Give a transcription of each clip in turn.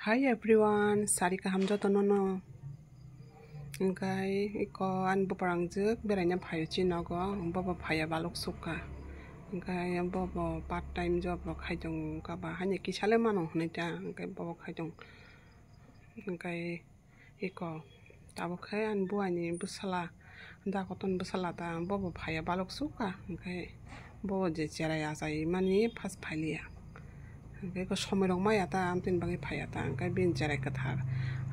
Hi everyone, Sarika hamjoto nono. Engkai iko an boparangjuk beranya phayo chinogo bobo phaya balok suka. Engkai bobo part time job khaijong kaba hanya kisale mano honita engkai bobo khaijong. Engkai iko tabo khai an buani busala dakoton busala ta bobo phaya balok suka. Engkai bobo je cheraya sai mani pas phailia. Engkai ko somirok maya ta amtin bangi phaya ta engkai bin jerai kathar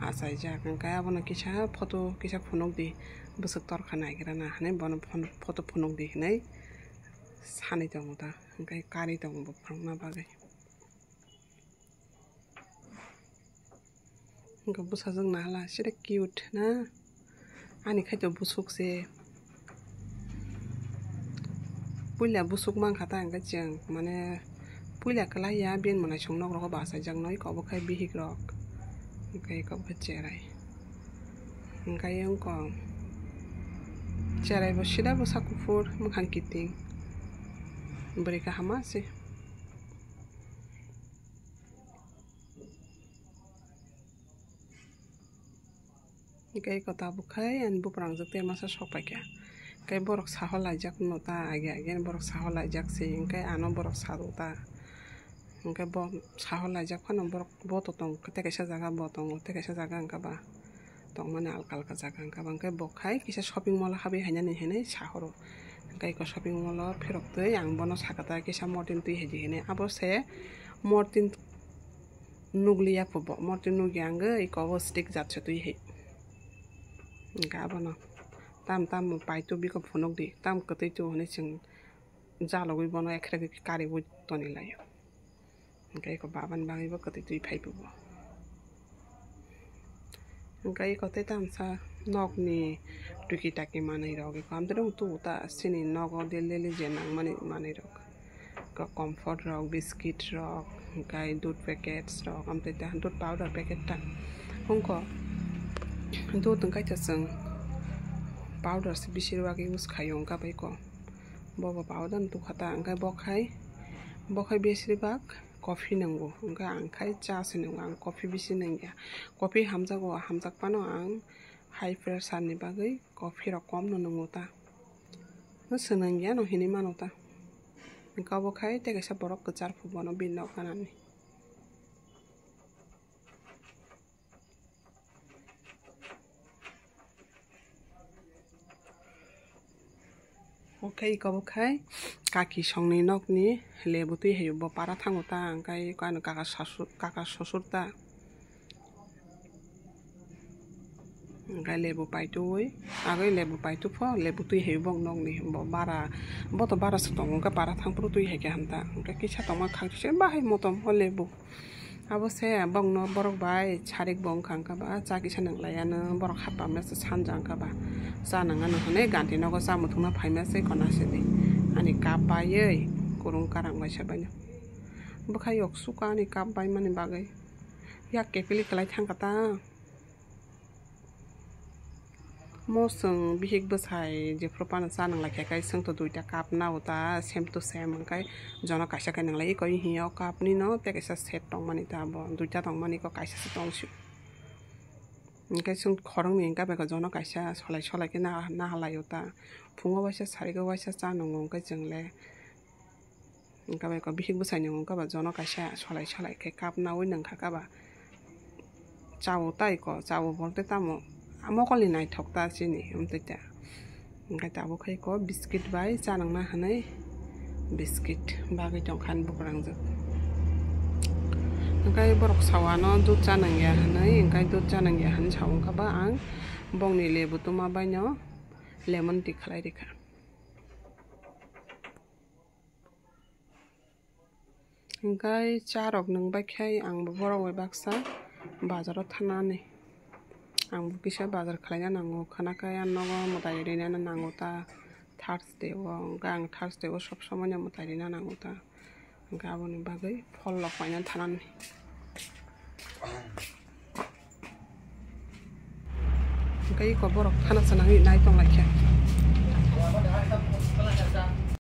asai jak engkai abono kisa photo kisa phunok di busuk torkha naigirana hanai bono photo phunok di hinai sani tongo ta engkai kari tongo bophrangna bagai engkai busajak nahala sida cute na ani khaito busuk se puila busuk mangkha ta engkai jeng mane puila kalaya bin manai songnok rok basai jak noi ko khai bihik rok engkai ko cherai engkai angko cherai bo sida bo sakufur mukhan kiting beri ka hama se engkai ko tabu khai an buprang jakte masa sopai kya engkai borok saholai jak no ta age borok saholai jak se engkai ano borok sadota engkai bo saholai jak phano borok boto tong kete kaisa jaga botong te kaisa jaga engka ba tong mane alka alka jaga engka ba engkai bokhai kisa shopping mall habi hainani hinai sahoro engkai ko shopping mall pherok tui ang bono sakata kisa mortin tui heji hinai abo se mortin nuglia phobo mortin nugi angoi iko stick jatse tui he engka abono tam paitu biko phunok di tam kotoi tu hinai sing jalogoi bono ekhre kari boi toni layo engkai ko baban bangi bo kotoi tui phaibo engkai ko te tamsa nokni tuki taki manai rok ko amdrong tu ta sini nogo deleli jenang manai rok ko comfort rok biscuit rok engkai dud packets rok amte ta dud powder packet ta hongko dud engkai tasang powder se bisirwag use khayo engka bai ko bobo powder tu khata engkai bokhai bisirwag coffee nango engkai angkai cha sinong ang coffee bisi nangya coffee hamjago hamjakpano ang high pressure ni bagai coffee rok kom no nango ta no senangya no hini mano ta engka bokhai te kaisa borok kachar phubono bin nok kanani okai ko bokhai kaki songni nokni lebu tui heyo bo para thango ta engkai kano kaka sosur ta engkai lebu paitui agoi lebu paitu pho lebu tui heyo bong nokni bo to bara sotong engkai para thangpro tui heke hamta engkai kisa tongma khangse bahai motom ho lebu abo se bong no borok bai sarik bong khangka ba cha kisa nanglayano borok hapa mese sanja angka ba cha nangano hone ganti nogo cha muthungna phaima se kona sini ani kap bayei kurung karang bai sabaino bokhai yok suka ani kap bai mani bagai yak kepili kalai thangkata mosung bihik bwsai jefropano cha nanglai kai sung to duita kap nauta same to same engkai jono kaisa kai nanglai ko hiyo kap ni no te kaisa set tongmani ta bo duita tongmani ko kaisa se tongsu engkai sung khorong ni engka beko jono kaisa solai ke na halayo ta phungo waisa sariko waisa cha nango engkai jengle engka beko bihik bwsai nango engka ba jono kaisa solai ke kap nawi nangkha ka ba chawo tai ko chawo bolte tamo mokoli nai thokta sini amtita engkai tabo khai ko biscuit bai cha nangna hanai biscuit bagai tongkhan bukrangjuk engkai borok sawano dud cha nangya hanai engkai dud cha nangya han sawong ka ba ang bongni lebu tuma baino lemon tea khalai rikha engkai cha rok nangbai khai ang borok bai baksa bazaro thanani ang kisa bazar khlaina nango khana kaya nogo mutai rina nango ta Thursday o gang Thursday o sob somoi mutai rina nango ta gaboni bagai phol lok paina thanani engkai ko borok thana sanangi nai tong laikha